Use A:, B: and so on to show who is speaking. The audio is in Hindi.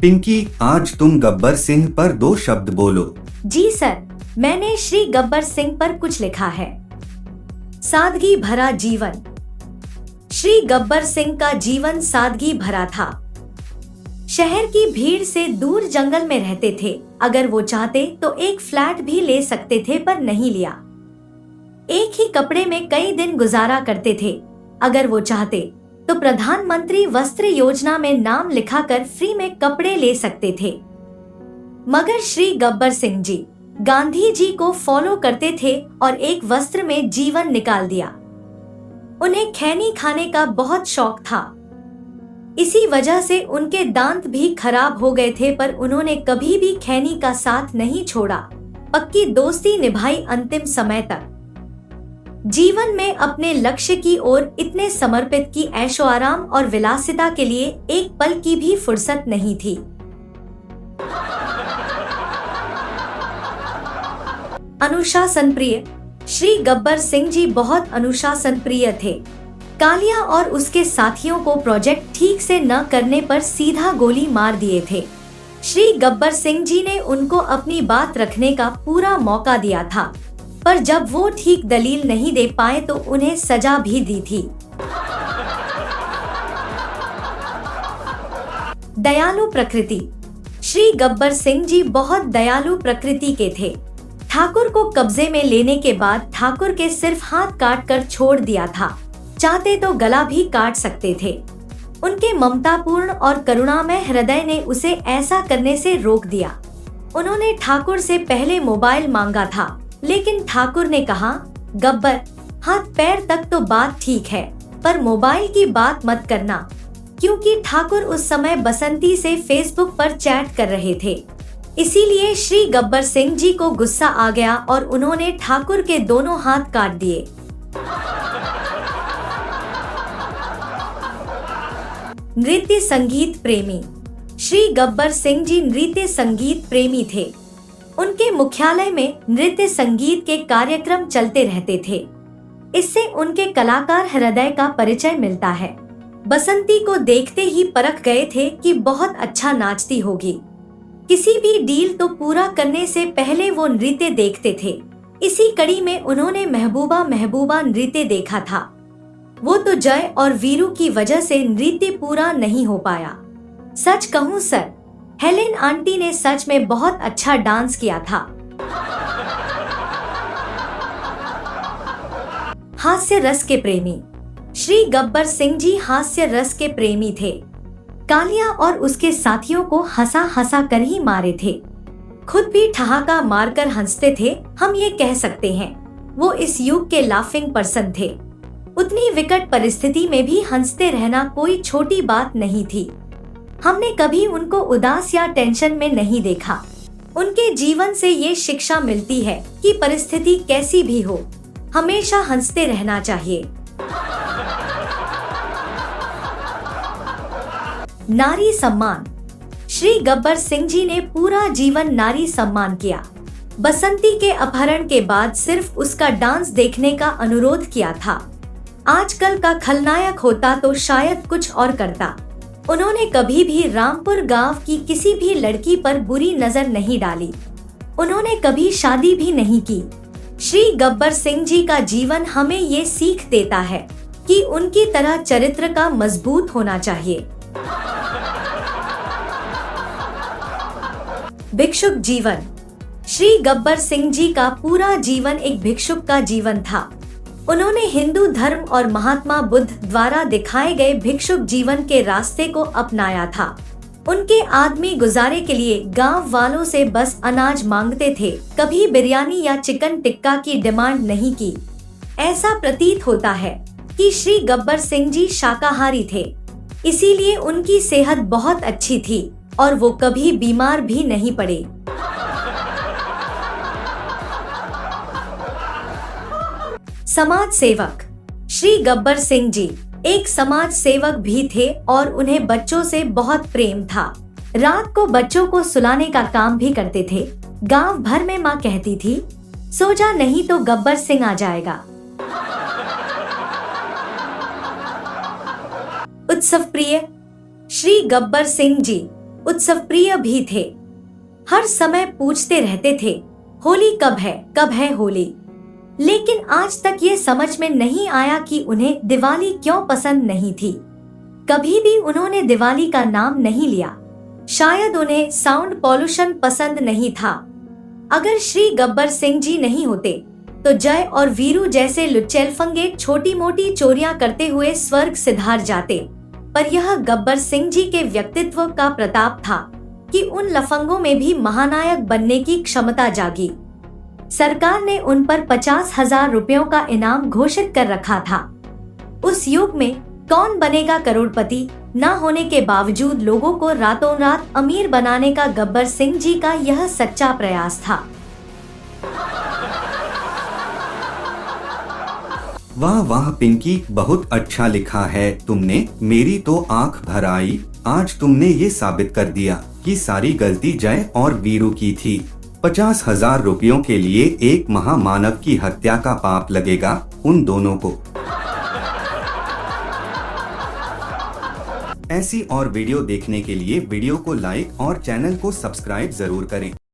A: पिंकी, आज तुम गब्बर सिंह पर 2 शब्द बोलो।
B: जी सर, मैंने श्री गब्बर सिंह पर कुछ लिखा है। सादगी भरा जीवन। श्री गब्बर सिंह का जीवन सादगी भरा था। शहर की भीड़ से दूर जंगल में रहते थे। अगर वो चाहते तो एक फ्लैट भी ले सकते थे, पर नहीं लिया। एक ही कपड़े में कई दिन गुजारा करते थे। अगर वो चाहते तो प्रधानमंत्री वस्त्र योजना में नाम लिखाकर फ्री में कपड़े ले सकते थे। मगर श्री गब्बर सिंह जी गांधी जी को फॉलो करते थे और एक वस्त्र में जीवन निकाल दिया। उन्हें खैनी खाने का बहुत शौक था। इसी वजह से उनके दांत भी खराब हो गए थे, पर उन्होंने कभी भी खैनी का साथ नहीं छोड़ा। पक्की दोस्ती निभाई अंतिम समय तक। जीवन में अपने लक्ष्य की ओर इतने समर्पित कि ऐशो आराम और विलासिता के लिए एक पल की भी फुर्सत नहीं थी। अनुशासन प्रिय। श्री गब्बर सिंह जी बहुत अनुशासन प्रिय थे। कालिया और उसके साथियों को प्रोजेक्ट ठीक से न करने पर सीधा गोली मार दिए थे। श्री गब्बर सिंह जी ने उनको अपनी बात रखने का पूरा मौका दिया था, पर जब वो ठीक दलील नहीं दे पाए तो उन्हें सजा भी दी थी। दयालु प्रकृति। श्री गब्बर सिंह जी बहुत दयालु प्रकृति के थे। ठाकुर को कब्जे में लेने के बाद ठाकुर के सिर्फ हाथ काट कर छोड़ दिया था। चाहते तो गला भी काट सकते थे। उनके ममतापूर्ण और करुणामय हृदय ने उसे ऐसा करने से रोक दिया। उन्होंने ठाकुर से पहले मोबाइल मांगा था, लेकिन ठाकुर ने कहा, गब्बर, हाथ पैर तक तो बात ठीक है, पर मोबाइल की बात मत करना, क्योंकि ठाकुर उस समय बसंती से फेसबुक पर चैट कर रहे थे। इसीलिए श्री गब्बर सिंह जी को गुस्सा आ गया और उन्होंने ठाकुर के दोनों हाथ काट दिए। नृत्य संगीत प्रेमी। श्री गब्बर सिंह जी नृत्य संगीत प्रेमी थे। उनके मुख्यालय में नृत्य संगीत के कार्यक्रम चलते रहते थे। इससे उनके कलाकार हृदय का परिचय मिलता है। बसंती को देखते ही परख गए थे कि बहुत अच्छा नाचती होगी। किसी भी डील तो पूरा करने से पहले वो नृत्य देखते थे। इसी कड़ी में उन्होंने महबूबा महबूबा नृत्य देखा था। वो तो जय और वीरू की वजह से नृत्य पूरा नहीं हो पाया। सच कहूँ सर, हेलेन आंटी ने सच में बहुत अच्छा डांस किया था। हास्य रस के प्रेमी। श्री गब्बर सिंह जी हास्य रस के प्रेमी थे। कालिया और उसके साथियों को हंसा हंसा कर ही मारे थे। खुद भी ठहाका मारकर हंसते थे। हम ये कह सकते हैं वो इस युग के लाफिंग पर्सन थे। उतनी विकट परिस्थिति में भी हंसते रहना कोई छोटी बात नहीं थी। हमने कभी उनको उदास या टेंशन में नहीं देखा। उनके जीवन से ये शिक्षा मिलती है कि परिस्थिति कैसी भी हो, हमेशा हंसते रहना चाहिए। नारी सम्मान। श्री गब्बर सिंह जी ने पूरा जीवन नारी सम्मान किया। बसंती के अपहरण के बाद सिर्फ उसका डांस देखने का अनुरोध किया था। आजकल का खलनायक होता तो शायद कुछ और करता। उन्होंने कभी भी रामपुर गांव की किसी भी लड़की पर बुरी नजर नहीं डाली। उन्होंने कभी शादी भी नहीं की। श्री गब्बर सिंह जी का जीवन हमें ये सीख देता है कि उनकी तरह चरित्र का मजबूत होना चाहिए। भिक्षुक जीवन। श्री गब्बर सिंह जी का पूरा जीवन एक भिक्षुक का जीवन था। उन्होंने हिंदू धर्म और महात्मा बुद्ध द्वारा दिखाए गए भिक्षुक जीवन के रास्ते को अपनाया था। उनके आदमी गुजारे के लिए गांव वालों से बस अनाज मांगते थे, कभी बिरयानी या चिकन टिक्का की डिमांड नहीं की। ऐसा प्रतीत होता है कि श्री गब्बर सिंह जी शाकाहारी थे, इसीलिए उनकी सेहत बहुत अच्छी थी और वो कभी बीमार भी नहीं पड़े। समाज सेवक। श्री गब्बर सिंह जी एक समाज सेवक भी थे और उन्हें बच्चों से बहुत प्रेम था। रात को बच्चों को सुलाने का काम भी करते थे। गांव भर में माँ कहती थी, सो जा नहीं तो गब्बर सिंह आ जाएगा। उत्सव प्रिय। श्री गब्बर सिंह जी उत्सव प्रिय भी थे। हर समय पूछते रहते थे, होली कब है होली। लेकिन आज तक ये समझ में नहीं आया कि उन्हें दिवाली क्यों पसंद नहीं थी। कभी भी उन्होंने दिवाली का नाम नहीं लिया। शायद उन्हें साउंड पॉल्यूशन पसंद नहीं था। अगर श्री गब्बर सिंह जी नहीं होते तो जय और वीरू जैसे लुच्चैलफंगे छोटी मोटी चोरियां करते हुए स्वर्ग सिधार जाते। पर यह गब्बर सिंह जी के व्यक्तित्व का प्रताप था कि उन लफंगों में भी महानायक बनने की क्षमता जागी। सरकार ने उन पर 50,000 रुपयों का इनाम घोषित कर रखा था। उस युग में कौन बनेगा करोड़पति न होने के बावजूद लोगों को रातों रात अमीर बनाने का गब्बर सिंह जी का यह सच्चा प्रयास था।
A: वाह वाह पिंकी, बहुत अच्छा लिखा है तुमने। मेरी तो आंख भर आई। आज तुमने ये साबित कर दिया कि सारी गलती जय और वीरू की थी। 50,000 रुपयों के लिए एक महामानव की हत्या का पाप लगेगा उन दोनों को। ऐसी और वीडियो देखने के लिए वीडियो को लाइक और चैनल को सब्सक्राइब जरूर करें।